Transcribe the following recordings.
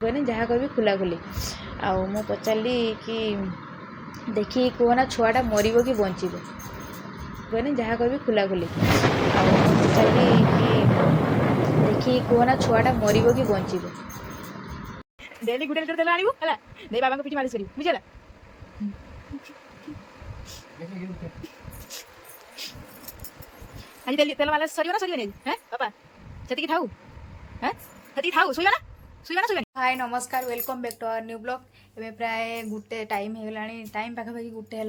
कहनी जहाँ कह खुला खुली आउ मु पचारि कि देखी कहना छुआटा मर कि बचब कहनी जहाँ कह खुला खुली आउ पचारि कि देखी कहना छुआटा मर कि बचब डेली गुटे लिटर तेल आनबू है दे बाबा को पिटी मालिश करू बुझे आज तेल मालिश सर ना सर बाबा से थाऊ हाँ से थाऊ शुआ ना हाय नमस्कार welcome back to our new blog एवं प्राय गुटे टाइम हो गलानी टाइम पाखापाखि गुटे है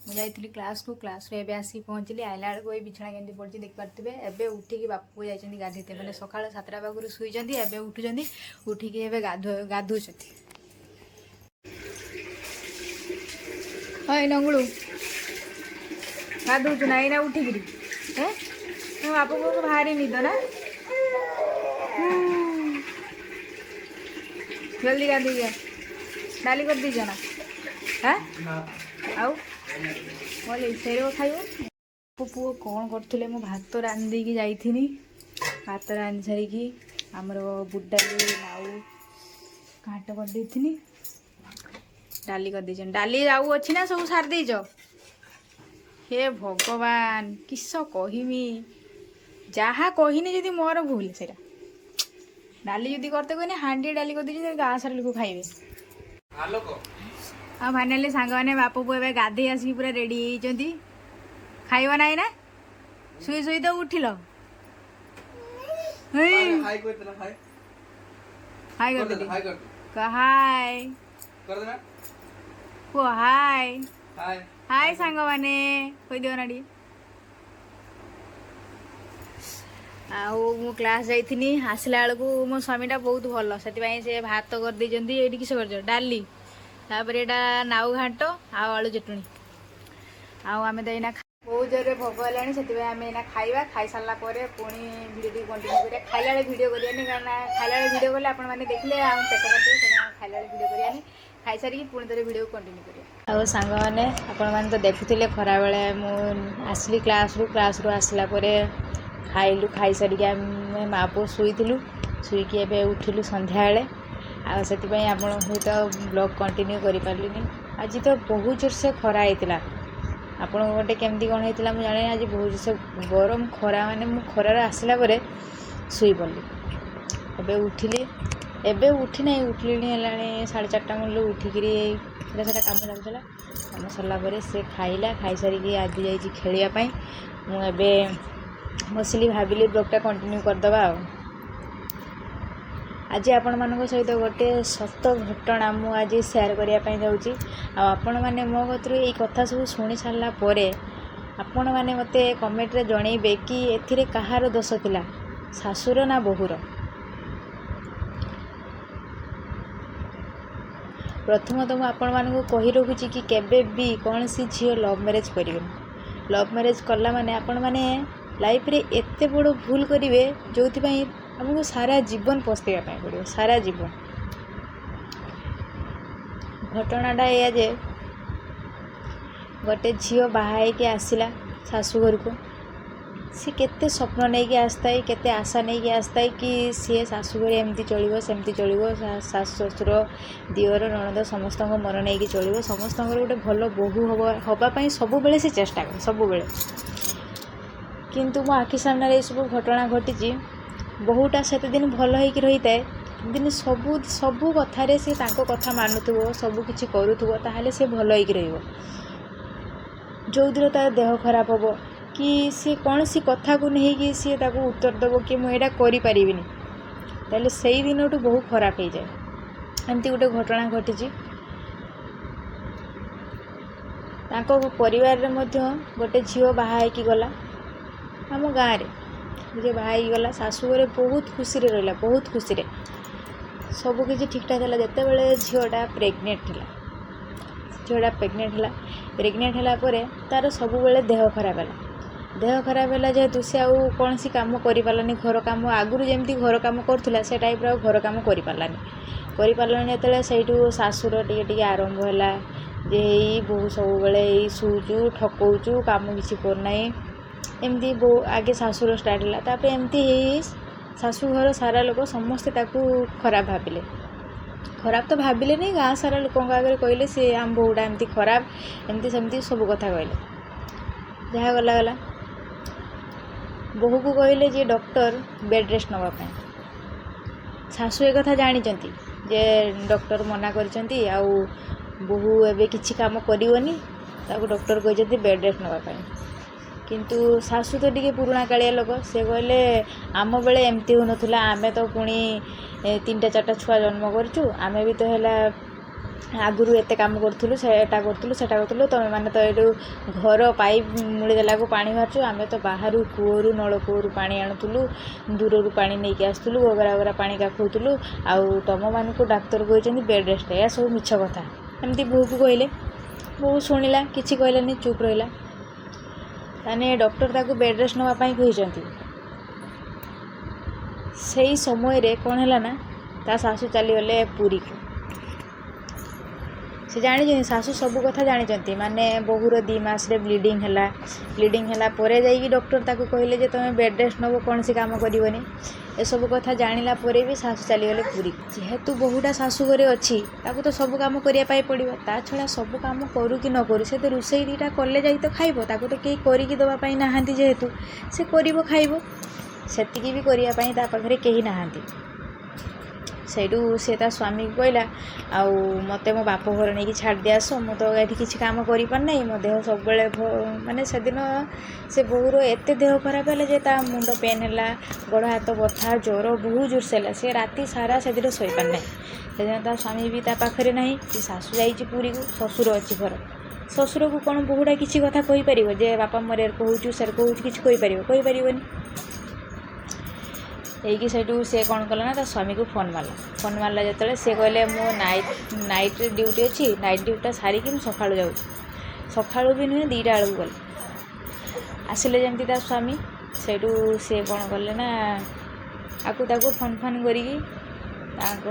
मुझे क्लास को क्लास रे आसिक पहुँचली आइला बेलू ये बिछना केमती पड़ी देखिपे एवं उठिकी बापू जाइए गाधे मैंने सका 7टा पाखु शुईं एवं उठुं उठिकी एवं गाधुं हाँ नंगुलू गाधुचु ना ये उठिकी बापू को भारी निद ना जल्दी गाधी गया डाली कर दीजिए ना हाँ आउ बोले शेर खाइब पुओ कौन करते मु भात रांधि की जाइथी भात रांधि सारिकी आमर बुडाली लाउ घाट कर देथी डाली कर दीजिए डाली आउ अच्छी ना सब सार देज हे भगवान किस कहमी जहाँ कहनी जदि मोर भूल से डाली जदि करते कहने हांडी डाली कर दीजिए गाँ सारा लोग खाइबे आ फाइनाली सांग मैंने बापू को एवं गाधे आसिक पूरा रेडी होती खाइब ना ना शुई शुई तो उठिल हाय हाय हाय सांग मैंने कही दियो ना टी मु क्लास जाइथिनी आसला बेलू मो स्वामीटा बहुत भल से भात कर देइजंती ये किस कर डाली तापर यहाँ नाउ घाट आलू चटणी आम तो यहाँ बहुत जोर भोग है से आम यहाँ खाइबा खाई सारा पुणी भिडियो कंटिन्यू करिया खाइला बेले भिडियो करियानी कारण खाइला बेले भिडियो कले आपण मैंने देखले आम पेट काटे खाइला बेले भिडियो करियानी खाई सारिकी पुणी थे भिडियो कंटिन्यू करिया आउ सांग मैंने आपण मैंने तो देखुले खरा बेले मु आसली क्लास रू आसला खाइलु खाई सारिक आम माँ पु शुईलु शुईकी एवं उठिलु संध्या बेले से आपण सहित ब्लॉग कंटिन्यू कर पार्लिनी आज तो बहुत जोर से खरा होता आपण गोटे केमती कौन होता मुझे जाने आज बहुत जोर से गरम खरा माने मु खरार आसला शुई पड़ली एवं उठिली एवं उठी ना उठिली है 4:30 मूल्य उठिकी सारा कम चलूला कम सरला से खाइला खाई सारिकी आज जाइए खेलवाई मुझे बसिली भाविली ब्लॉगटा कंटिन्यू करदे आज आपण मान सहित गोटे सत घटना मु आज शेयर करने जाऊँगी आपण मैंने मो कतरू ये कथा सब शुणी सारा आपण मैंने मते कमेंट रे जनइबे कि एथिरे कहार दोष थिला सासुर ना बोहूर प्रथम तो आपण मानक कही रखुची कि केबे भी कौन सी झील लव मैरेज करें लव मैरेज कला माने आपण माने लाइफ रे एते बड़ भूल करेंगे जो आमको सारा जीवन पस्तेगा पड़ो सारा जीवन घटनाटा या जे गोटे झील बाहा के आसला शाशुघर को सी केते स्वप्न नहीं कि आसता है केते आशा नहीं कि आसता है कि सी शाशुघर एमती चलो सेमती चलो शाशु ससुर दिवर ननद समस्त मन नहीं कि चलो समस्त गोटे भल बोहू हवापाई सब बेले से चेष्टा करे सब बेले किंतु मो आखि सामने ये सब घटना घटी बहुटा से दिन भल हो रही है दिन सबू सबू कथार सी कथा मानुव सबकि करूव ताहले से भल हो जो दिन तार देह खराब हम कि सी कौन सी कथा को नहीं कि सी उत्तर देव कि मुझे करें ताले से दिन बहुत खराब हो जाए एमती गोटे घटना घटी परिवार गोटे झील बाहा गला आम गाँव में जे बाहा गला शाशुघर बहुत खुशी रहा बहुत खुशी सबकि ठीक ठाक है जिते बड़े झीलटा प्रेग्नेंट है झीलटा प्रेग्नेंट है तार सब बेले देह खराब है जेहेतु सी आउ कौन सी कम कर पारानी घर कम आगुरी जमी घर कम करूला से टाइप घर कम कर पारानी जो से शाशुर टे आरंभ है जे बहु सब बेले शुचु ठकौचु कम किसी करना एमती बो आगे शाशुर स्टार्ट है एमती शाशुघर सारा लोग समस्ते खराब भाविले ଖରାପ ତ ଭାବିଲେନି, ଗାଁ ସାରା ଲୋକଙ୍କ ଆଗରେ କହିଲେ ସେ ଆମ ବୋହୁଟା ଏମିତି ଖରାପ, ଏମିତି ସେମିତି ସବୁ କଥା କହିଲେ। ଯାହା ଗଲା ଗଲା। ବୋହୂକୁ କହିଲେ ଯେ ଡକ୍ଟର ବେଡ଼୍ ରେଷ୍ଟ ନେବା ପାଇଁ। ଶାଶୁ ଏ କଥା ଜାଣିଛନ୍ତି ଯେ ଡକ୍ଟର ମନା କରିଛନ୍ତି ଆଉ ବୋହୂ ଏବେ କିଛି କାମ କରିବନି, ତାକୁ ଡକ୍ଟର କହିଛନ୍ତି ବେଡ଼୍ ରେଷ୍ଟ ନେବା ପାଇଁ। କିନ୍ତୁ ଶାଶୁ ତ ଟିକେ ପୁରୁଣା କାଳିଆ ଲୋକ, ସେ କହିଲେ ଆମ ବେଳେ ଏମିତି ହେଉନଥିଲା, ଆମେ ତ ପୁଣି 3ଟା 4ଟା ଛୁଆ ଜନ୍ମ କରିଛୁ, ଆମେ ବି ତ ହେଲା ଆଗରୁ ଏତେ କାମ କରୁଥିଲୁ, ସେଟା କରୁଥିଲୁ ସେଟା କରୁଥିଲୁ, ତୁମେମାନେ ତ ଏଇଠୁ ଘର ପାଇପ୍ ମୂଳି ଦେଲାକୁ ପାଣି ବାହାରୁଛୁ, ଆମେ ତ ବାହାରୁ କୂଅରୁ ନଳକୂଅରୁ ପାଣି ଆଣୁଥିଲୁ, ଦୂରରୁ ପାଣି ନେଇକି ଆସୁଥିଲୁ, ଗୋବରା ଗୋବରା ପାଣି କାଖଉଥିଲୁ, ଆଉ ତୁମମାନଙ୍କୁ ଡାକ୍ତର କହିଛନ୍ତି ବେଡ଼୍ ରେଷ୍ଟ। ଏହା ସବୁ ମିଛ କଥା। ଏମିତି ବୋହୂକୁ କହିଲେ। ବୋହୂ ଶୁଣିଲା, କିଛି କହିଲାନି, ଚୁପ୍ ରହିଲା। ତାହେଲେ ଡକ୍ଟର ତାକୁ ବେଡ଼୍ ରେଷ୍ଟ ନେବା ପାଇଁ କହିଛନ୍ତି। ସେଇ ସମୟରେ କ'ଣ ହେଲା ନା, ତା ଶାଶୁ ଚାଲିଗଲେ ପୁରୀକୁ। ସେ ଜାଣିଛନ୍ତି, ଶାଶୁ ସବୁ କଥା ଜାଣିଛନ୍ତି। ମାନେ ବୋହୂର 2 ମାସରେ ବ୍ଲିଡ଼ିଂ ହେଲା ପରେ ଯାଇକି ଡକ୍ଟର ତାକୁ କହିଲେ ଯେ ତୁମେ ବେଡ଼୍ ରେଷ୍ଟ ନେବ, କୌଣସି କାମ କରିବନି। ଏସବୁ କଥା ଜାଣିଲା ପରେ ବି ଶାଶୁ ଚାଲିଗଲେ ପୁରୀକୁ। ଯେହେତୁ ବୋହୂଟା ଶାଶୁ ଘରେ ଅଛି, ତାକୁ ତ ସବୁ କାମ କରିବା ପାଇଁ ପଡ଼ିବ। ତା ଛଡ଼ା ସବୁ କାମ କରୁ କି ନ କରୁ, ସେ ତ ରୋଷେଇ 2ଟା କଲେ ଯାଇ ତ ଖାଇବ। ତାକୁ ତ କେହି କରିକି ଦେବା ପାଇଁ ନାହାନ୍ତି, ଯେହେତୁ ସେ କରିବ ଖାଇବ। ସେତିକି ବି କରିବା ପାଇଁ ତା ପାଖରେ କେହି ନାହାନ୍ତି। ସେଇଠୁ ସେ ତା ସ୍ୱାମୀକୁ କହିଲା ଆଉ ମୋତେ ମୋ ବାପ ଘର ନେଇକି ଛାଡ଼ିଦେଇ ଆସ, ମୁଁ ତ ଏଠି କିଛି କାମ କରିପାରୁନାହିଁ, ମୋ ଦେହ ସବୁବେଳେ ମାନେ ସେଦିନ ସେ ବୋହୂର ଏତେ ଦେହ ଖରାପ ହେଲା ଯେ ତା ମୁଣ୍ଡ ପେନ୍ ହେଲା, ଗୋଡ଼ ହାତ ବଥା, ଜ୍ୱର ବହୁତ ଜୋରସେ ହେଲା। ସେ ରାତି ସାରା ସେଦିନ ଶୋଇପାରୁନାହିଁ। ସେଦିନ ତା ସ୍ୱାମୀ ବି ତା ପାଖରେ ନାହିଁ। ସେ ଶାଶୁ ଯାଇଛି ପୁରୀକୁ, ଶ୍ୱଶୁର ଅଛି ଘର। ଶ୍ୱଶୁରକୁ କ'ଣ ବୋହୂଟା କିଛି କଥା କହିପାରିବ ଯେ ବାପା ମୋର ଏରକ ହେଉଛୁ ସେରକ ହେଉଛୁ, କିଛି କହିପାରିବନି। ହେଇକି ସେଇଠୁ ସେ କ'ଣ କଲା ନା, ତା ସ୍ୱାମୀକୁ ଫୋନ୍ ମାରିଲା। ଯେତେବେଳେ ସେ କହିଲେ ମୋ ନାଇଟ୍ରେ ଡ୍ୟୁଟି ଅଛି, ନାଇଟ୍ ଡ୍ୟୁଟିଟା ସାରିକି ମୁଁ ସକାଳୁ ଯାଉଛି। ସକାଳୁ ବି ନୁହେଁ, 2ଟା ବେଳକୁ ଗଲେ। ଆସିଲେ ଯେମିତି ତା ସ୍ୱାମୀ, ସେଇଠୁ ସେ କ'ଣ କଲେ ନା, ତାକୁ ଫୋନ୍ କରିକି ତାଙ୍କ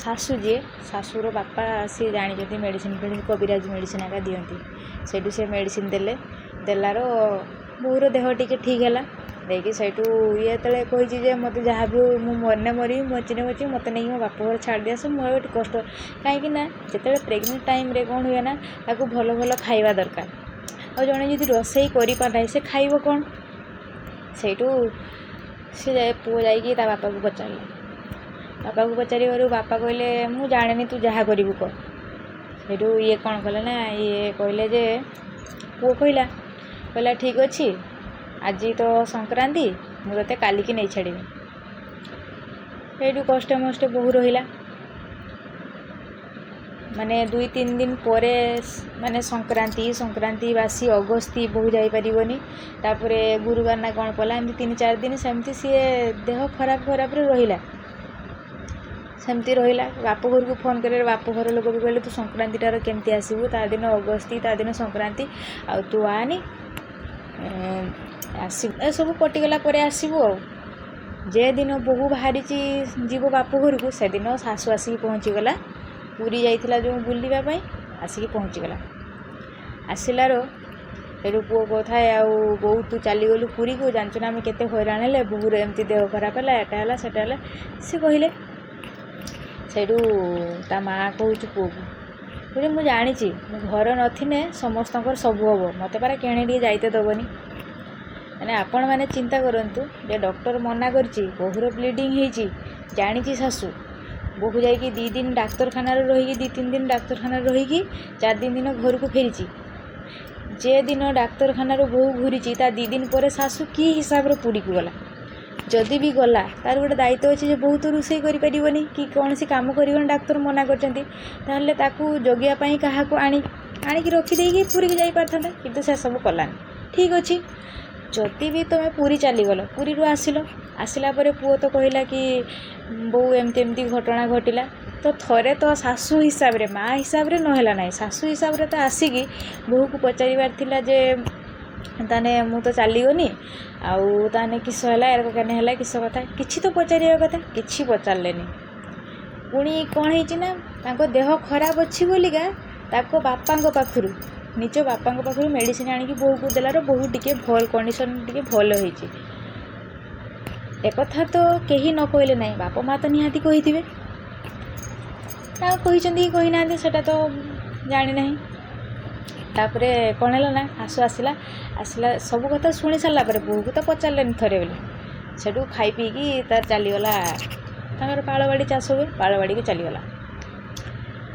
ଶାଶୁ ଯିଏ, ଶାଶୁର ବାପା, ସିଏ ଜାଣିଛନ୍ତି ମେଡ଼ିସିନ୍ କବିରାଜ ମେଡ଼ିସିନ୍ ଏକା ଦିଅନ୍ତି। ସେଇଠୁ ସେ ମେଡ଼ିସିନ୍ ଦେଲାର ବୋହୂର ଦେହ ଟିକେ ଠିକ୍ ହେଲା। ଦେଇକି ସେଇଠୁ ଇଏ ଯେତେବେଳେ କହିଛି ଯେ ମୋତେ ଯାହା ବି ମୁଁ ମରିନେ ମରିବି, ବଞ୍ଚିନେ ବଞ୍ଚିବି, ମୋତେ ନେଇକି ମୋ ବାପ ଘର ଛାଡ଼ିଦେଇ ଆସ, ମୁଁ ଏଠି କଷ୍ଟ। କାହିଁକି ନା ଯେତେବେଳେ ପ୍ରେଗନେଣ୍ଟ ଟାଇମ୍ରେ କ'ଣ ହୁଏ ନା, ତାକୁ ଭଲ ଭଲ ଖାଇବା ଦରକାର। ଆଉ ଜଣେ ଯଦି ରୋଷେଇ କରିପାରୁନାହିଁ, ସେ ଖାଇବ କ'ଣ? ସେଇଠୁ ସେ ପୁଅ ଯାଇକି ତା ବାପାକୁ ପଚାରିଲା। ବାପାକୁ ପଚାରିବାରୁ ବାପା କହିଲେ ମୁଁ ଜାଣିନି, ତୁ ଯାହା କରିବୁ କର। ସେଇଠୁ ଇଏ କ'ଣ କଲେ ନା, ଇଏ କହିଲେ ଯେ ପୁଅ କହିଲା ଠିକ୍ ଅଛି, ଆଜି ତ ସଂକ୍ରାନ୍ତି, ମୁଁ ତୋତେ କାଲିକି ନେଇ ଛାଡ଼ିବି। ସେଇଠୁ କଷ୍ଟେ ମଷ୍ଟେ ବୋହୂ ରହିଲା। ମାନେ 2-3 ଦିନ ପରେ, ମାନେ ସଂକ୍ରାନ୍ତି ବାସି ଅଗସ୍ତି ବୋହୂ ଯାଇପାରିବନି। ତାପରେ ଗୁରୁବାର ନା କ'ଣ ପଡ଼ିଲା, ଏମିତି 3-4 ଦିନ ସେମିତି ସିଏ ଦେହ ଖରାପରେ ରହିଲା। ସେମିତି ରହିଲା। ବାପ ଘରକୁ ଫୋନ୍ କରିଲେ ବାପ ଘର ଲୋକ ବି କହିଲେ ତୁ ସଂକ୍ରାନ୍ତିଟାର କେମିତି ଆସିବୁ, ତା ଦିନ ଅଗସ୍ତି, ତା ଦିନ ସଂକ୍ରାନ୍ତି, ଆଉ ତୁ ଆନି ଆସିବୁ। ଏସବୁ କଟିଗଲା ପରେ ଆସିବୁ। ଆଉ ଯେ ଦିନ ବୋହୂ ବାହାରିଛି ଯିବ ବାପ ଘରକୁ, ସେଦିନ ଶାଶୁ ଆସିକି ପହଞ୍ଚିଗଲା। ପୁରୀ ଯାଇଥିଲା ଯେଉଁ ବୁଲିବା ପାଇଁ, ଆସିକି ପହଞ୍ଚିଗଲା। ଆସିଲାର ସେଇଠୁ ପୁଅ କହୁଥାଏ ଆଉ ବୋଉ ତୁ ଚାଲିଗଲୁ ପୁରୀକୁ, ଜାଣିଛୁ ନା ଆମେ କେତେ ହଇରାଣ ହେଲେ, ବୋହୂର ଏମିତି ଦେହ ଖରାପ ହେଲା, ଏଟା ହେଲା ସେଟା ହେଲା, ସେ କହିଲେ। ସେଇଠୁ ତା ମାଆ କହୁଛି ପୁଅକୁ, ମୁଁ ଜାଣିଛି ମୁଁ ଘର ନଥିନେ ସମସ୍ତଙ୍କର ସବୁ ହେବ, ମୋତେ ପାରା କେଣେ ଟିକେ ଯାଇତେ ଦେବନି। ମାନେ ଆପଣମାନେ ଚିନ୍ତା କରନ୍ତୁ ଯେ ଡକ୍ଟର ମନା କରିଛି, ବୋହୂର ବ୍ଲିଡ଼ିଂ ହେଇଛି, ଜାଣିଛି ଶାଶୁ, ବୋହୂ ଯାଇକି 2 ଦିନ ଡାକ୍ତରଖାନାରେ ରହିକି 2-3 ଦିନ ଡାକ୍ତରଖାନାରେ ରହିକି 4 ଦିନ ଘରକୁ ଫେରିଛି। ଯେ ଦିନ ଡାକ୍ତରଖାନାରୁ ବୋହୂ ଘୁରିଛି, ତା 2 ଦିନ ପରେ ଶାଶୁ କି ହିସାବରେ ପୁରୀକୁ ଗଲା। ଯଦି ବି ଗଲା, ତାର ଗୋଟେ ଦାୟିତ୍ୱ ଅଛି ଯେ ବୋହୂ ତ ରୋଷେଇ କରିପାରିବନି କି କୌଣସି କାମ କରିବନି, ଡାକ୍ତର ମନା କରିଛନ୍ତି। ତାହେଲେ ତାକୁ ଜଗିବା ପାଇଁ କାହାକୁ ଆଣିକି ରଖିଦେଇକି ପୁରୀକୁ ଯାଇପାରିଥାନ୍ତା, କିନ୍ତୁ ସେସବୁ କଲାନି। ଠିକ୍ ଅଛି, ଯଦି ବି ତୁମେ ପୁରୀ ଚାଲିଗଲ, ପୁରୀରୁ ଆସିଲା ପରେ ପୁଅ ତ କହିଲା କି ବୋଉ ଏମିତି ଘଟଣା ଘଟିଲା, ତ ଥରେ ତ ଶାଶୁ ହିସାବରେ, ମା' ହିସାବରେ ନହେଲା ନାହିଁ, ଶାଶୁ ହିସାବରେ ତ ଆସିକି ବୋହୂକୁ ପଚାରିବାର ଥିଲା ଯେ ତାହେଲେ ମୁଁ ତ ଚାଲିଗନି, ଆଉ ତାହେଲେ କିସ ହେଲା, ଏରକ କେନେ ହେଲା, କିସ କଥା, କିଛି ତ ପଚାରିବା କଥା, କିଛି ପଚାରିଲେନି। ପୁଣି କ'ଣ ହେଇଛି ନା, ତାଙ୍କ ଦେହ ଖରାପ ଅଛି ବୋଲିକା ତାଙ୍କ ବାପାଙ୍କ ପାଖରୁ, ନିଜ ବାପାଙ୍କ ପାଖରୁ ମେଡ଼ିସିନ ଆଣିକି ବୋହୂକୁ ଦେଲାର ବୋହୂ ଟିକେ ଭଲ, କଣ୍ଡିସନ୍ ଟିକେ ଭଲ ହେଇଛି। ଏକଥା ତ କେହି ନ କହିଲେ ନାହିଁ, ବାପ ମା' ତ ନିହାତି କହିଥିବେ। ତାଙ୍କୁ କହିଛନ୍ତି କି କହିନାହାନ୍ତି ସେଇଟା ତ ଜାଣିନାହିଁ। ତାପରେ କ'ଣ ହେଲା ନା ଆସିଲା ସବୁ କଥା ଶୁଣି ସାରିଲା ପରେ ବୋହୂକୁ ତ ପଚାରିଲେନି ଥରେ ବୋଲି, ସେଠୁ ଖାଇ ପିଇକି ତାର ଚାଲିଗଲା। ତାଙ୍କର ପାଳବାଡ଼ି ଚାଷ ହୁଏ, ପାଳବାଡ଼ିକୁ ଚାଲିଗଲା।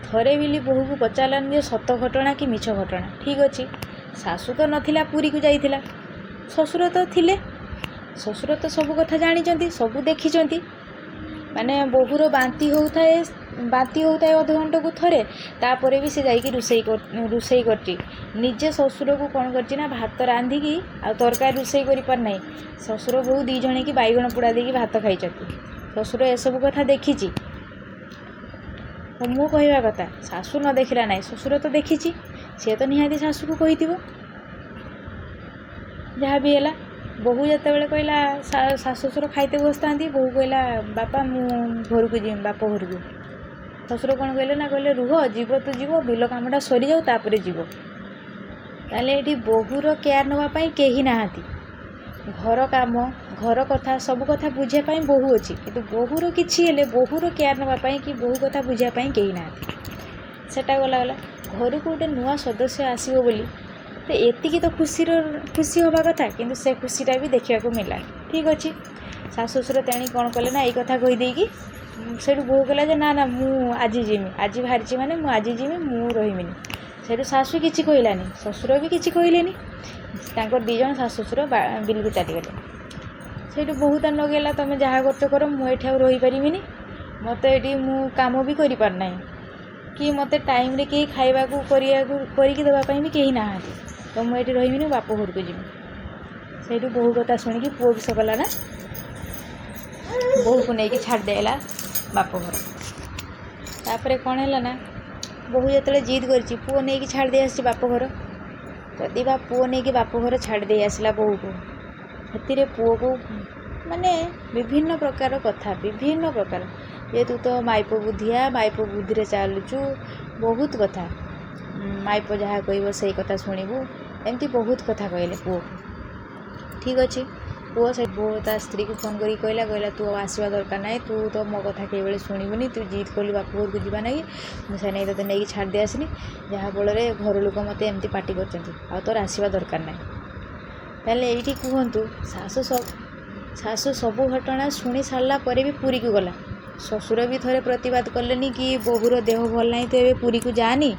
ଥରେ ବୋଲି ବୋହୂକୁ ପଚାରିଲାନି ଯେ ସତ ଘଟଣା କି ମିଛ ଘଟଣା। ଠିକ୍ ଅଛି, ଶାଶୁ ତ ନଥିଲା, ପୁରୀକୁ ଯାଇଥିଲା। ଶ୍ୱଶୁର ତ ଥିଲେ, ଶ୍ୱଶୁର ତ ସବୁ କଥା ଜାଣିଛନ୍ତି, ସବୁ ଦେଖିଛନ୍ତି। ମାନେ ବୋହୂର ବାନ୍ତି ହେଉଥାଏ ଅଧଘଣ୍ଟାକୁ ଥରେ, ତାପରେ ବି ସେ ଯାଇକି ରୋଷେଇ କରିଛି। ନିଜେ ଶ୍ୱଶୁରକୁ କ'ଣ କରିଛି ନା ଭାତ ରାନ୍ଧିକି ଆଉ ତରକାରୀ ରୋଷେଇ କରିପାରୁନାହିଁ। ଶ୍ୱଶୁର ବୋହୂ 2 ଜଣ କି ବାଇଗଣ ପୋଡ଼ା ଦେଇକି ଭାତ ଖାଇଛନ୍ତି। ଶ୍ୱଶୁର ଏସବୁ କଥା ଦେଖିଛି। ମୁଁ କହିବା କଥା, ଶାଶୁ ନ ଦେଖିଲା ନାହିଁ, ଶ୍ୱଶୁର ତ ଦେଖିଛି, ସିଏ ତ ନିହାତି ଶାଶୁକୁ କହିଥିବ। ଯାହା ବି ହେଲା, ବୋହୂ ଯେତେବେଳେ କହିଲା, ଶାଶୁ ଶ୍ୱଶୁର ଖାଇତେ ବସିଥାନ୍ତି, ବୋହୂ କହିଲା ବାପା ମୁଁ ଘରକୁ ଯିବି, ବାପ ଘରକୁ। ଶ୍ୱଶୁର କ'ଣ କହିଲେ ନା କହିଲେ ରୁହ, ଯିବ ତ ଯିବ, ବିଲ କାମଟା ସରିଯାଉ ତାପରେ ଯିବ। ତାହେଲେ ଏଠି ବୋହୂର କେୟାର ନେବା ପାଇଁ କେହି ନାହାନ୍ତି। ଘର କାମ, ଘର କଥା, ସବୁ କଥା ବୁଝିବା ପାଇଁ ବୋହୂ ଅଛି, କିନ୍ତୁ ବୋହୂର କିଛି ହେଲେ ବୋହୂର କେୟାର ନେବା ପାଇଁ କି ବୋହୂ କଥା ବୁଝିବା ପାଇଁ କେହି ନାହାନ୍ତି। ସେଟା ଗଲା ଘରକୁ ଗୋଟେ ନୂଆ ସଦସ୍ୟ ଆସିବ ବୋଲି ତ ଏତିକି ତ ଖୁସି ହେବା କଥା, କିନ୍ତୁ ସେ ଖୁସିଟା ବି ଦେଖିବାକୁ ମିଳିଲାନି। ଠିକ୍ ଅଛି, ଶାଶୁ ଶ୍ୱଶୁର ତେଣି କ'ଣ କଲେ ନା ଏଇ କଥା କହିଦେଇକି ସେଇଠୁ ବୋହୂ କହିଲା ଯେ ନା ମୁଁ ଆଜି ଯିମି, ଆଜି ବାହାରିଛି ମାନେ ମୁଁ ଆଜି ଯିମି, ମୁଁ ରହିବିନି। ସେଇଠୁ ଶାଶୁ କିଛି କହିଲାନି, ଶ୍ୱଶୁର ବି କିଛି କହିଲେନି। ତାଙ୍କର 2 ଜଣ ଶାଶୁ ଶ୍ୱଶୁର ବିଲକୁ ଚାଲିଗଲେ। ସେଇଠୁ ବୋହୂ ତାର ଲଗେଇଲା ତମେ ଯାହା କରୁଛ କର, ମୁଁ ଏଠି ଆଉ ରହିପାରିବିନି। ମୋତେ ଏଠି ମୁଁ କାମ ବି କରିପାରୁନାହିଁ, କି ମୋତେ ଟାଇମ୍ରେ କେହି ଖାଇବାକୁ କରିକି ଦେବା ପାଇଁ ବି କେହି ନାହାନ୍ତି, ତ ମୁଁ ଏଠି ରହିବିନି, ବାପ ଘରକୁ ଯିବି। ସେଇଠୁ ବୋହୂ କଥା ଶୁଣିକି ପୁଅ କିସ କଲା ନା ବୋହୂକୁ ନେଇକି ଛାଡ଼ିଦେଲା ବାପ ଘର। ତାପରେ କ'ଣ ହେଲା ନା ବୋହୂ ଯେତେବେଳେ ଜିଦ୍ କରିଛି ପୁଅ ନେଇକି ଛାଡ଼ି ଦେଇ ଆସିଛି ବାପ ଘର, ଯଦି ବା ପୁଅ ନେଇକି ବାପ ଘର ଛାଡ଼ି ଦେଇ ଆସିଲା ବୋହୂକୁ, ସେଥିରେ ପୁଅକୁ ମାନେ ବିଭିନ୍ନ ପ୍ରକାର କଥା, ଯେ ତୁ ତ ମାଇପ ବୁଦ୍ଧିଆ, ମାଇପ ବୁଦ୍ଧିରେ ଚାଲୁଛୁ, ବହୁତ କଥା, ମାଇପ ଯାହା କହିବ ସେଇ କଥା ଶୁଣିବୁ, ଏମିତି ବହୁତ କଥା କହିଲେ ପୁଅକୁ। ଠିକ୍ ଅଛି, ପୁଅ ତା ସ୍ତ୍ରୀକୁ ଫୋନ୍ କରିକି କହିଲା ତୁ ଆସିବା ଦରକାର ନାହିଁ, ତୁ ତ ମୋ କଥା କେଇବେଳେ ଶୁଣିବୁନି, ତୁ ଜିଦ୍ କଲୁ ବାପ ଘରକୁ ଯିବା ନାଗି, ମୁଁ ସେ ନେଇ ତୋତେ ନେଇକି ଛାଡ଼ି ଦେଇ ଆସିନି, ଯାହାଫଳରେ ଘର ଲୋକ ମୋତେ ଏମିତି ପାଟି କରୁଛନ୍ତି, ଆଉ ତୋର ଆସିବା ଦରକାର ନାହିଁ। ତାହେଲେ ଏଇଠି କୁହନ୍ତୁ, ଶାଶୁ ସବୁ ଘଟଣା ଶୁଣି ସାରିଲା ପରେ ବି ପୁରୀକୁ ଗଲା। ଶ୍ୱଶୁର ବି ଥରେ ପ୍ରତିବାଦ କଲେନି କି ବୋହୂର ଦେହ ଭଲ ନାହିଁ, ତୁ ଏବେ ପୁରୀକୁ ଯାଆନି,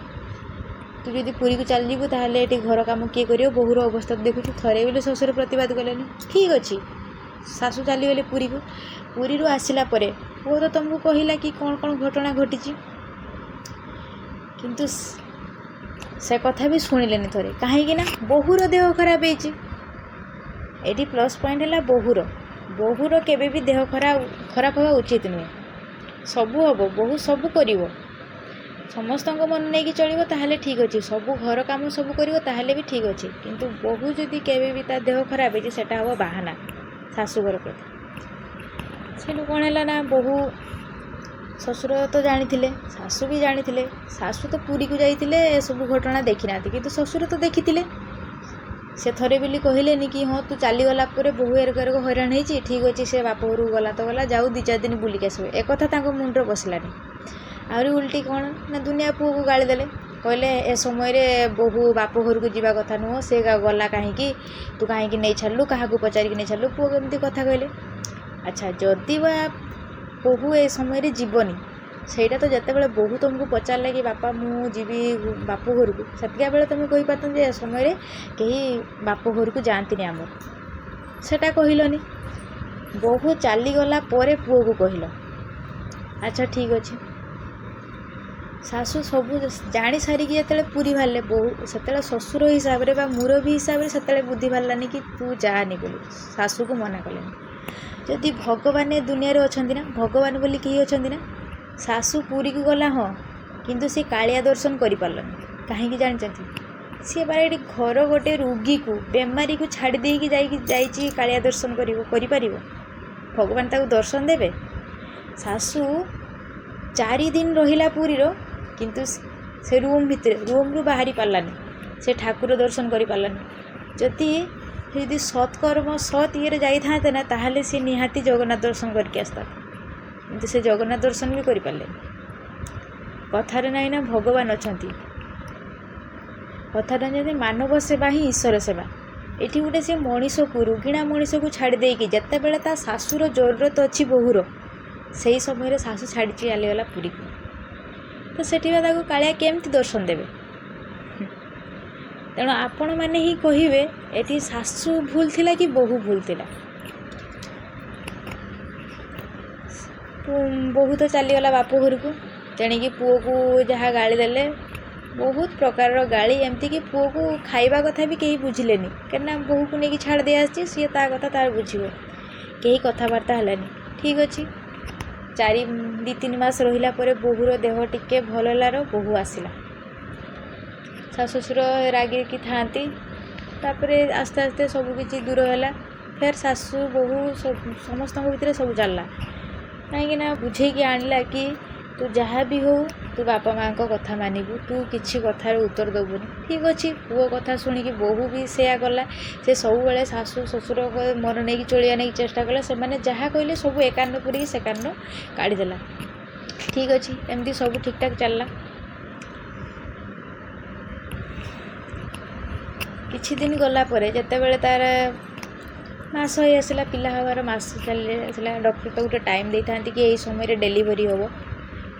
ତୁ ଯଦି ପୁରୀକୁ ଚାଲିଯିବୁ ତାହେଲେ ଏଠି ଘର କାମ କିଏ କରିବ, ବୋହୂର ଅବସ୍ଥା ଦେଖୁଛୁ, ଥରେ ବୋଲି ଶ୍ୱଶୁର ପ୍ରତିବାଦ କଲେନି। ଠିକ୍ ଅଛି, ଶାଶୁ ଚାଲିଗଲେ ପୁରୀକୁ। ପୁରୀରୁ ଆସିଲା ପରେ ପୁଅ ତ ତୁମକୁ କହିଲା କି କ'ଣ ଘଟଣା ଘଟିଛି, କିନ୍ତୁ ସେ କଥା ବି ଶୁଣିଲେନି ଥରେ। କାହିଁକି ନା ବୋହୂର ଦେହ ଖରାପ ହେଇଛି। ଏଠି ପ୍ଲସ୍ ପଏଣ୍ଟ ହେଲା ବୋହୂର କେବେ ବି ଦେହ ଖରାପ ହେବା ଉଚିତ ନୁହେଁ। ସବୁ ହେବ, ବୋହୂ ସବୁ କରିବ, ସମସ୍ତଙ୍କ ମନ ନେଇକି ଚଳିବ, ତାହେଲେ ଠିକ୍ ଅଛି, ସବୁ ଘର କାମ ସବୁ କରିବ, ତାହେଲେ ବି ଠିକ୍ ଅଛି। କିନ୍ତୁ ବୋହୂ ଯଦି କେବେ ବି ତା ଦେହ ଖରାପ ହେଇଛି, ସେଟା ହେବ ବାହାନା ଶାଶୁଘର ପ୍ରତି। ସେଠୁ କ'ଣ ହେଲା ନା ବୋହୂ, ଶ୍ୱଶୁର ତ ଜାଣିଥିଲେ, ଶାଶୁ ବି ଜାଣିଥିଲେ। ଶାଶୁ ତ ପୁରୀକୁ ଯାଇଥିଲେ, ଏସବୁ ଘଟଣା ଦେଖିନାହାନ୍ତି, କିନ୍ତୁ ଶ୍ୱଶୁର ତ ଦେଖିଥିଲେ। ସେ ଥରେ ବୋଲି କହିଲେନି କି ହଁ ତୁ ଚାଲିଗଲା ପରେ ବୋହୂ ଏରକ ହଇରାଣ ହେଇଛି, ଠିକ୍ ଅଛି, ସେ ବାପ ଘରକୁ ଗଲା ତ ଗଲା, ଯାଉ 2-4 ଦିନ ବୁଲିକି ଆସିବ, ଏକଥା ତାଙ୍କ ମୁଣ୍ଡରେ ବସିଲାନି। ଆହୁରି ଉଲ୍ଟି କ'ଣ ନା ଦୁନିଆ ପୁଅକୁ ଗାଳି ଦେଲେ, କହିଲେ ଏ ସମୟରେ ବୋହୂ ବାପ ଘରକୁ ଯିବା କଥା ନୁହଁ, ସେ ଗଲା କାହିଁକି, ତୁ କାହିଁକି ନେଇ ଛାଡ଼ିଲୁ, କାହାକୁ ପଚାରିକି ନେଇ ଛାଡ଼ିଲୁ, ପୁଅ କେମିତି କଥା କହିଲେ। ଆଚ୍ଛା, ଯଦି ବା ବୋହୂ ଏ ସମୟରେ ଯିବନି, ସେଇଟା ତ ଯେତେବେଳେ ବୋହୂ ତୁମକୁ ପଚାରିଲା କି ବାପା ମୁଁ ଯିବି ବାପ ଘରକୁ, ସେତିକା ବେଳେ ତୁମେ କହିପାରୁଛନ୍ତି ଯେ ଏ ସମୟରେ କେହି ବାପ ଘରକୁ ଯାଆନ୍ତିନି ଆମର, ସେଟା କହିଲନି। ବୋହୂ ଚାଲିଗଲା ପରେ ପୁଅକୁ କହିଲ। ଆଚ୍ଛା ଠିକ୍ ଅଛି, ଶାଶୁ ସବୁ ଜାଣି ସାରିକି ଯେତେବେଳେ ପୁରୀ ବାହାରିଲେ, ବୋହୂ ସେତେବେଳେ ଶ୍ୱଶୁର ହିସାବରେ ବା ମୁରବୀ ହିସାବରେ ସେତେବେଳେ ବୁଦ୍ଧି ବାହାରିଲାନି କି ତୁ ଯାଆନି ବୋଲି, ଶାଶୁକୁ ମନା କଲେନି। ଯଦି ଭଗବାନ ଏ ଦୁନିଆରେ ଅଛନ୍ତି ନା, ଭଗବାନ ବୋଲି କେହି ଅଛନ୍ତି ନା, ଶାଶୁ ପୁରୀକୁ ଗଲା ହଁ, କିନ୍ତୁ ସେ କାଳିଆ ଦର୍ଶନ କରିପାରିଲାନି। କାହିଁକି ଜାଣିଛନ୍ତି? ସିଏ ବା ଏଠି ଘର ଗୋଟେ ରୋଗୀକୁ, ବେମାରୀକୁ ଛାଡ଼ି ଦେଇକି ଯାଇଛି କାଳିଆ ଦର୍ଶନ କରିପାରିବ? ଭଗବାନ ତାକୁ ଦର୍ଶନ ଦେବେ? ଶାଶୁ 4 ଦିନ ରହିଲା ପୁରୀର, କିନ୍ତୁ ସେ ରୁମ୍ରୁ ବାହାରି ପାରିଲାନି, ସେ ଠାକୁର ଦର୍ଶନ କରିପାରିଲାନି। ଯଦି ସତ୍କର୍ମ ସତ୍ ଇଏରେ ଯାଇଥାନ୍ତେ ନା, ତାହେଲେ ସେ ନିହାତି ଜଗନ୍ନାଥ ଦର୍ଶନ କରିକି ଆସିଥାନ୍ତେ, କିନ୍ତୁ ସେ ଜଗନ୍ନାଥ ଦର୍ଶନ ବି କରିପାରିଲେନି। कथारे नाई ना भगवान अछंती कथाटा जदि मानव सेवा ही ईश्वर सेवा एठी गोटे से मनीष को रुगिणा मनीष को छाड़ी देकी जत्ते बेले ता सासुर जरूरत अच्छी बहुर से समय सासु छाड़ी चलीगला पुरी को तो सेठी कालिया केमती दर्शन देवे तेणु आपण मैंने ही कहे ये सासु भूल थिला कि बहु भूल थिला बहु तो चलीगला बाप घर को तेणिकी पुओ को जहाँ गाली देले बहुत प्रकार गाली एमती कि पुओ को खाइबा कथा भी कहीं बुझिलेनी कहीं बहु को लेकिन छाड़ दे आसी सी ता कथा तार बुझे कहीं कथबार्ता है ठीक अच्छे 4-3 मास रहिला परे बहुर देह टिके भल लार बहु आसला सास ससुर रागी की थांती तापरे आस्ते आस्ते सबकि दूर है फिर सासू बहु समस्त भितर सब चलला कहीं बुझे आणला कि तू जहाँ भी हो तू बापा माँ को कथा मानबू तू किसी कथार उत्तर देबुनि ठीक अच्छे पुओ कथा शुणिकी बहु भी सेया कला से सब बेले सासू ससुर मन नहीं चलिया नहीं चेष्टा कला से मैंने जहाँ कहले सब एक कान पूरी से कान काढ़ीदेला ठीक अच्छे एमती सब ठीक ठाक चलला किछि दिन गला परे जते बेले तार मास हो आसला पिला हबार मास चली आसला डॉक्टर तो गोटे टाइम दे था कि यही समय डेलीवरी हम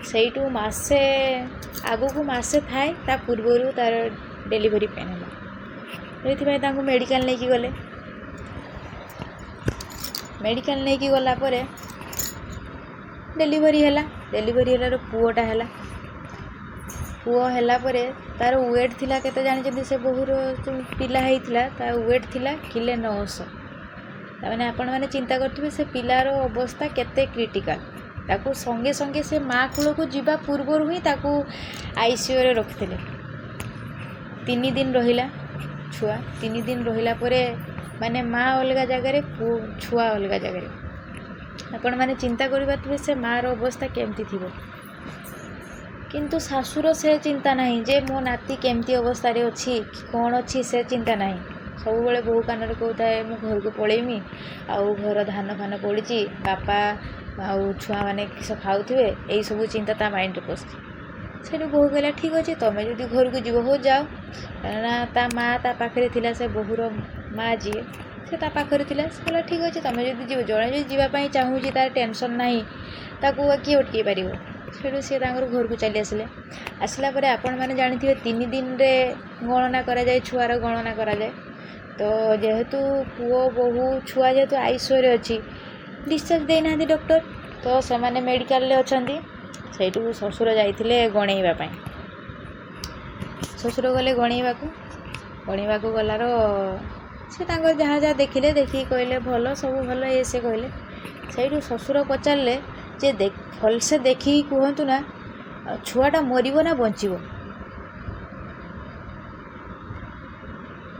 सहीठू मसे आगु को मसे थाए ता पूर्वर तार डेलीवरी पेन है मेडिकल नहीं गले मेडिकल नहीं गला परे डेलीवरी है पुओटा है पुओ है तार वेट थिला केते जानी से बहुर जो पिला होता तार वेट थिला किले 900 ताने आपण मैंने चिंता करथिबे से पिलार अवस्था केते क्रिटिकल ताकू संगे संगे से माँ कूल को जीवा पूर्वर ही ताकू आईसीयू रे रखिथिले 3 दिन रहिला छुआ 3 दिन रहिला परे माने माँ अलग जगह छुआ अलग जगह आपण मैंने चिंता करबे से माँ रो अवस्था केमती थिबो किंतु सासुर से चिंता नहीं जे मो नाती केमती अवस्था रे अछि कौन अच्छी से चिंता नहीं सब बेले बहु कान कहता है मु घर को पलैमी आउ घर धान फान पड़ी बापा आउ छुआ मैंने किस खाऊे यही सब चिंता ता माइंड पशि से बहु कहला ठीक अच्छे तुम जो घर को जीव हो जाओ ना ता माँ ता पाखे थिला से बहुर माँ जी से ता पाखे थिला से कहला ठीक अच्छे तुम जो जीव जड़े जो जीवाई चाहूँगी तार टेंशन नहीं ताकू किए अटकई पार से सी घर को चली आसिले आसला पर आपण मैंने जानी 3 दिन रे गणना करा जाए छुआर गणना करा जाए तो जेहेतु पुओ बहु छुआ जेहेतु आईसीयू अच्छी डिस्चार्ज देना डॉक्टर तो से मैंने मेडिकल अच्छी सहीठू ससुर जाइए गणेवाई ससुर गले गणेवा गलार से जहाँ जहाँ देखिले देखिए कहले भल सब भल ये से कहले सहीठू ससुर पचारे जे भल से देखी कहतु ना छुआटा मरब ना बचब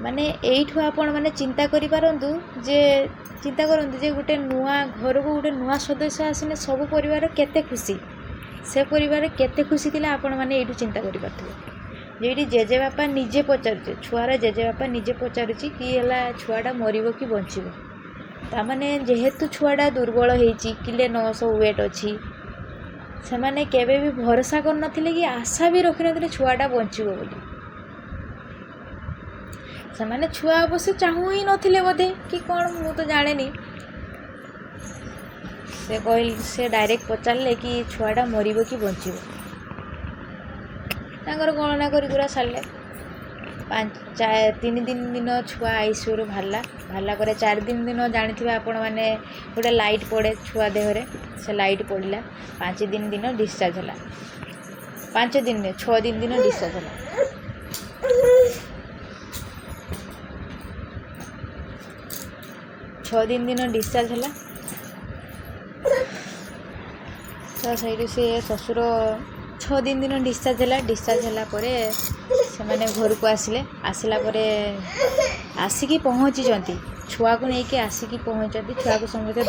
माने एठू आपण माने चिंता करि पारंतु जे गोटे नुआ घर को गोटे नुआ सदस्य आसिने सब परिवार केते खुशी से परिवार केते खुशी थिला आपण माने एठू चिंता करि पारथु जेठी जेजे बापा निजे पचारुचे छुआर जेजे बापा निजे पचारुची कि हला छुआटा मरिबो कि बंचिबो ता माने जेहेतु छुआटा दुर्बल हेची किले 900 वेट अछि से माने केबे भी भरोसा कर नथिले कि आशा भी रखि नथिले छुआटा बंचिबो बोली से माने छुआ अवश्य चाहू ही नथिले बोधे कि कौन मु तो जाने नी से कहल से डायरेक्ट पचारे कि छुआटा मरिबो कि बंचिबो तांकर गणना करी पूरा सारे 3 दिन छुआ आईसीयू बाहरला पर 4 दिन जानी आपण मैंने गोटे लाइट पड़े छुआ देहरे से लाइट पड़ा 5 दिन डिस्चार्ज है 5 दिन 6 दिन डिस्चार्ज है 6 दिन डिस्चार्ज है तो सही से ससुर 6 दिन डिस्चार्ज है से मैंने घर को आसिले आसला आसिकी पहुँची छुआ को लेकिन आसिकी पहुँचती छुआ को समझते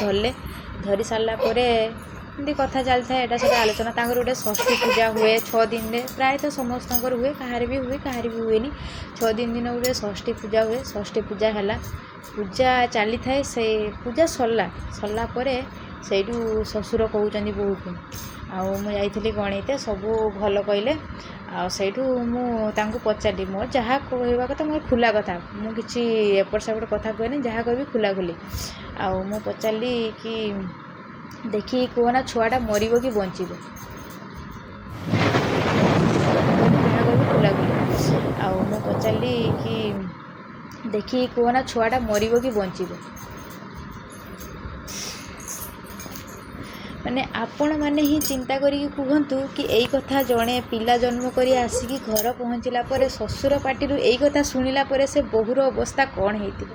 धरी सारापर एमती कथा चलता है यहाँ सब आलोचना गोटे षष्ठी पूजा हुए 6 दिन में प्रायतः समस्त हुए कहार भी हुए 6 दिन गोटे षष्ठी पूजा हुए षष्ठी पूजा है पूजा चली थाए से पूजा सरला से ससुर कहते बहु को ଆଉ ମୁଁ ଯାଇଥିଲି ଗଣିତେ ସବୁ ଭଲ କହିଲେ। ଆଉ ସେଇଠୁ ମୁଁ ତାଙ୍କୁ ପଚାରିଲି ମୋର ଯାହା କହିବା କଥା ମୋର ଖୋଲା କଥା, ମୁଁ କିଛି ଏପଟ ସେପଟ କଥା କୁହେନି, ଯାହା କହିବି ଖୋଲାଖୋଲି। ଆଉ ମୁଁ ପଚାରିଲି କି ଦେଖିକି କୁହ ନା ଛୁଆଟା ମରିବ କି ବଞ୍ଚିବ, ଯାହା କହିବି ଖୋଲାଖୋଲି। ଆଉ ମୁଁ ପଚାରିଲି କି ଦେଖିକି କୁହ ନା ଛୁଆଟା ମରିବ କି ବଞ୍ଚିବ। ମାନେ ଆପଣମାନେ ହିଁ ଚିନ୍ତା କରିକି କୁହନ୍ତୁ କି ଏଇ କଥା ଜଣେ ପିଲା ଜନ୍ମ କରି ଆସିକି ଘର ପହଞ୍ଚିଲା ପରେ ଶ୍ୱଶୁର ପାଟିରୁ ଏଇ କଥା ଶୁଣିଲା ପରେ ସେ ବୋହୂର ଅବସ୍ଥା କ'ଣ ହେଇଥିବ।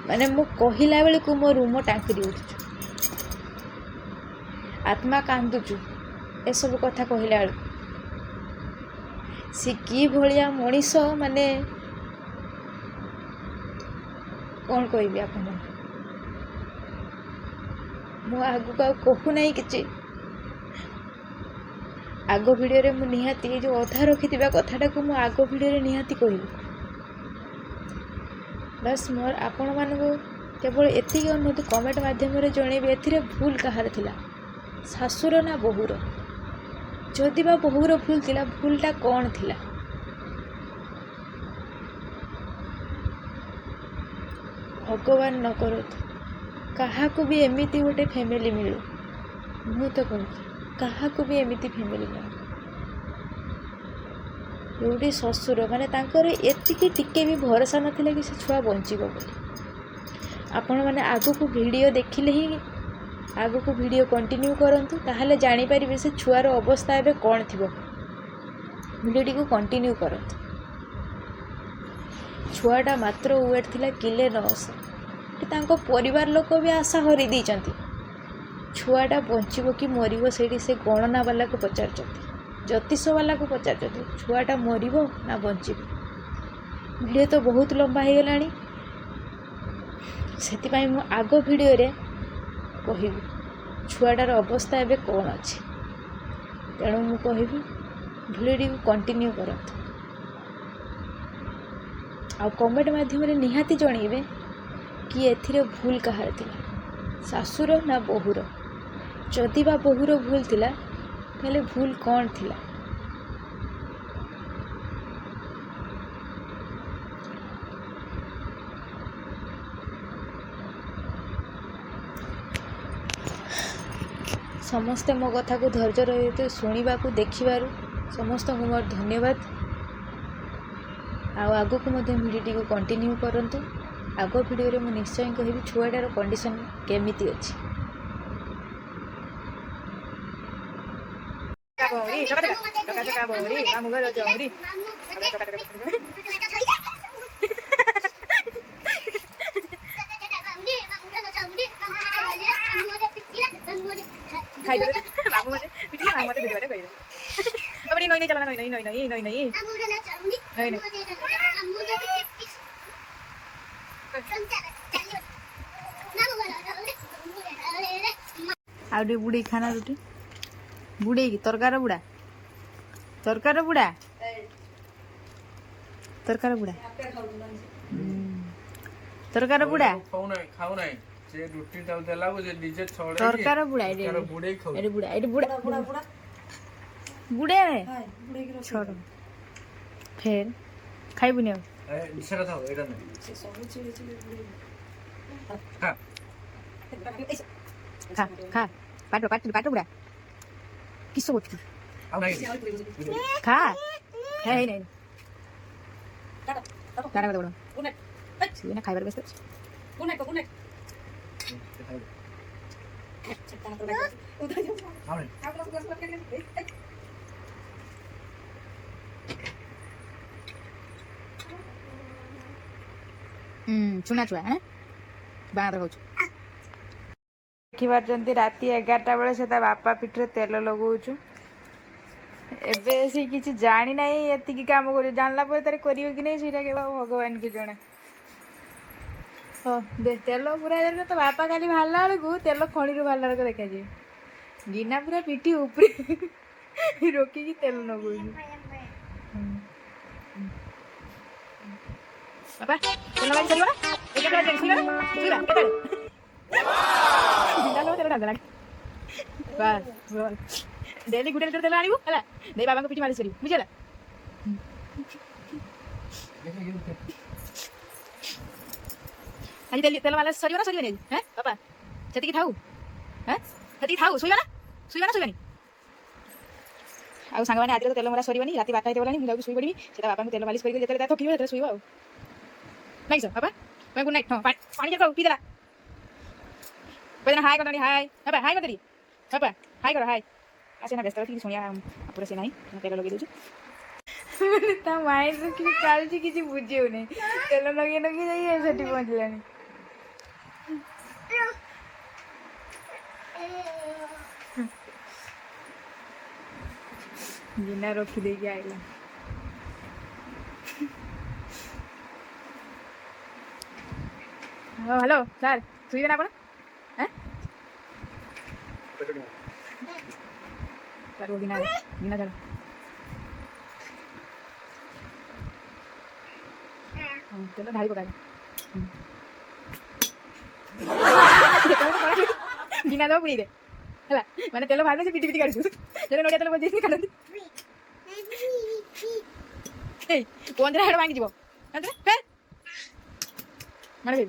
ମାନେ ମୁଁ କହିଲା ବେଳକୁ ମୋ ରୁମ ଟାଙ୍କିରି ଉଠୁଛୁ, ଆତ୍ମା କାନ୍ଦୁଛୁ ଏସବୁ କଥା କହିଲା ବେଳକୁ। ସେ କି ଭଳିଆ ମଣିଷ, ମାନେ କ'ଣ କହିବି ଆପଣଙ୍କୁ। ମୁଁ ଆଗକୁ ଆଉ କହୁନାହିଁ କିଛି। ଆଗ ଭିଡ଼ିଓରେ ମୁଁ ନିହାତି ଏ ଯେଉଁ ଅଧା ରଖିଥିବା କଥାଟାକୁ ମୁଁ ଆଗ ଭିଡ଼ିଓରେ ନିହାତି କହିବି। ବାସ୍ ମୋର ଆପଣମାନଙ୍କୁ କେବଳ ଏତିକି ଅନୁରୋଧ, କମେଣ୍ଟ ମାଧ୍ୟମରେ ଜଣେଇବେ ଏଥିରେ ଭୁଲ କାହାର ଥିଲା, ଶାଶୁର ନା ବୋହୂର। ଯଦି ବା ବୋହୂର ଭୁଲ ଥିଲା, ଭୁଲଟା କ'ଣ ଥିଲା। ଭଗବାନ ନ କରନ୍ତୁ କାହାକୁ ବି ଏମିତି ଗୋଟେ ଫ୍ୟାମିଲି ମିଳୁ। ମୁଁ ତ କହୁଛି କାହାକୁ ବି ଏମିତି ଫ୍ୟାମିଲି ମିଳୁ ଯେଉଁଠି ଶ୍ୱଶୁର ମାନେ ତାଙ୍କର ଏତିକି ଟିକେ ବି ଭରସା ନଥିଲା କି ସେ ଛୁଆ ବଞ୍ଚିବ ବୋଲି। ଆପଣମାନେ ଆଗକୁ ଭିଡ଼ିଓ ଦେଖିଲେ ହିଁ, ଆଗକୁ ଭିଡ଼ିଓ କଣ୍ଟିନ୍ୟୁ କରନ୍ତୁ, ତାହେଲେ ଜାଣିପାରିବେ ସେ ଛୁଆର ଅବସ୍ଥା ଏବେ କ'ଣ ଥିବ। ଭିଡ଼ିଓଟିକୁ କଣ୍ଟିନ୍ୟୁ କରନ୍ତୁ। ଛୁଆଟା ମାତ୍ର ୱେଟ୍ ଥିଲା କିଲେ 900। ତାଙ୍କ ପରିବାର ଲୋକ ବି ଆଶା ହରେଇ ଦେଇଛନ୍ତି। ଛୁଆଟା ବଞ୍ଚିବ କି ମରିବ ସେଇଠି ସେ ଗଣନାବାଲାକୁ ପଚାରୁଛନ୍ତି, ଜ୍ୟୋତିଷବାଲାକୁ ପଚାରୁଛନ୍ତି ଛୁଆଟା ମରିବ ନା ବଞ୍ଚିବ। ଭିଡ଼ିଓ ତ ବହୁତ ଲମ୍ବା ହେଇଗଲାଣି, ସେଥିପାଇଁ ମୁଁ ଆଗ ଭିଡ଼ିଓରେ କହିବି ଛୁଆଟାର ଅବସ୍ଥା ଏବେ କ'ଣ ଅଛି। ତେଣୁ ମୁଁ କହିବି ଭିଡ଼ିଓଟିକୁ କଣ୍ଟିନ୍ୟୁ କରନ୍ତୁ। ଆଉ କମେଣ୍ଟ ମାଧ୍ୟମରେ ନିହାତି ଜଣେଇବେ କି ଏଥିରେ ଭୁଲ କାହାର ଥିଲା, ଶାଶୁର ନା ବୋହୂର। ଯଦି ବା ବୋହୂର ଭୁଲ ଥିଲା ତାହେଲେ ଭୁଲ କ'ଣ ଥିଲା। ସମସ୍ତେ ମୋ କଥାକୁ ଧୈର୍ଯ୍ୟ ରହି ଶୁଣିବାକୁ ଦେଖିବାରୁ ସମସ୍ତଙ୍କୁ ମୋର ଧନ୍ୟବାଦ। ଆଉ ଆଗକୁ ମଧ୍ୟ ଭିଡ଼ିଓଟିକୁ କଣ୍ଟିନ୍ୟୁ କରନ୍ତୁ। ଆଗ ଭିଡ଼ିଓରେ ମୁଁ ନିଶ୍ଚୟ କହିବି ଛୁଆଟାର କଣ୍ଡିସନ୍ କେମିତି ଅଛି। ଆଉ ଟିକେ ବୁଡ଼େଇ ଖାନା ରୁଟି ବୁଡ଼େଇକି ତରକାରୀ ବୁଡ଼ା ତରକାରୀ ବୁଡ଼ା ତରକାରୀ ବୁଡ଼ା ତରକାରୀ ବୁଡ଼ା ତରକାରୀ ବୁଡ଼ା ଏଠି ବୁଡ଼ା ଏଠି ବୁଡ଼ା ବୁଡ଼େ ଛଡ଼ ଫେର ଖାଇବୁନି ଆଉ ଖା ଖା ପାଟ ପାଟ ପାଟ ବୁଡ଼ା କିସ କରୁଛୁ ଖା ହେଇ ନାଇଁ ତାରା କଥା ବଡ଼ ସିଏ ନା ଖାଇବାର ବ୍ୟସ୍ତ ଅଛି। ଚୁନା ଛୁଆ ବାଁରେ ହଉଛୁ ଦେଖିପାରୁଛନ୍ତି। ରାତି 11ଟା ବେଳେ ସେ ତା ବାପା ପିଠରେ ତେଲ ଲଗାଉଛୁ। ଏବେ ସେ କିଛି ଜାଣି ନାହିଁ ଏତିକି କାମ କରିବ, ଜାଣିଲା ପରେ ତାର କରିବ କି ନାହିଁ ସେଇଟା କେବଳ ଭଗବାନଙ୍କୁ ଜଣା। ହଁ ତେଲ ପୁରା ଜାଣିଲେ ତ ବାପା କାଲି ବାହାରିଲା ବେଳକୁ ତେଲ ଖଣିରୁ ବାହାରିଲା ବେଳକୁ ଦେଖାଯିବ। ଗିନା ପୁରା ପିଠି ଉପରେ ରୋକିକି ତେଲ ଲଗାଉଛି। ବାପା ତେଲ ମାରି ସରିବ ନା କେତେବେଳେ ଶୋଇବା କେତେବେଳେ ତେଲ ଢାଳିଦେଲା। ବାସ୍ ଡେଲି ଗୋଟେ ଲିଟର ତେଲ ଆଣିବୁ ହେଲା ଦେଇ ବାବାଙ୍କ ପିଠି ମାଲିସ କରିବୁ ବୁଝିଲା। ଆଜି ତେଲ ମାଲିସ ସରିବ ନା ସରିବନି ଆଜି ହ্যাঁ ବାପା ସେତିକି ଥାଉ হ্যাঁ ସେତିକି ଥାଉ ଶୋଇବା ନା ଶୋଇବାନି ଆଉ ସାଙ୍ଗମାନେ ଆଜିର ତେଲ ମରା ସରିବନି ରାତି 12ଟା ହେଇଗଲାଣି ମୁଁ ଯାଉଛି ଶୋଇ ପଡ଼ିବି ସେଟା ବାପାଙ୍କୁ ତେଲ ମାଲିସ କରିକି ଯେତେବେଳେ ଥକିବ ସେତେବେଳେ ଶୋଇବ ଆଉ ନାଇଁ ସର ବାପା ଗୁଡ୍ ନାଇଟ୍ ହଁ ପାଣି ଟିକେ ପିଇଦେଲା ହାଇ କର ହାଇ ବାପା ହାଇ କରିଦେଲି ବାପା ହାଇ କର ହାଇ ଆସେ ନା ବ୍ୟସ୍ତ ଅଛି ଶୁଣିବା ପୁରା ସେ ନାହିଁ ତେଲ ଲଗେଇ ଦେଉଛି ତା ମାଇଣ୍ଡରେ କିଛି ଚାଲିଛି କିଛି ବୁଝି ହେଉନି ତେଲ ଲଗେଇ ଯାଇ ସେଠି ପହଞ୍ଚିଲାଣି ବିନା ରଖିଦେଇକି ଆଇଲା ହ୍ୟାଲୋ ସାର୍ ଶୁଇବେ ନା ଆପଣ ସାର୍ ବିନା ଛାଡ଼ ତେଲ ଢାଳି ପକା ବିନା ଦେବ ପୁଣି ଦେ ହେଲା ମାନେ ତେଲ ବାହାରିଲେ ସେ ପିଟି ପିଟି କାଢୁଛୁ ତେଲ ନଡ଼ିଆ ତେଲ ବଜେଇକି କାଢନ୍ତି ଏଇ ପନ୍ଦର ହାଡ଼ ଭାଙ୍ଗିଯିବ ମାନେ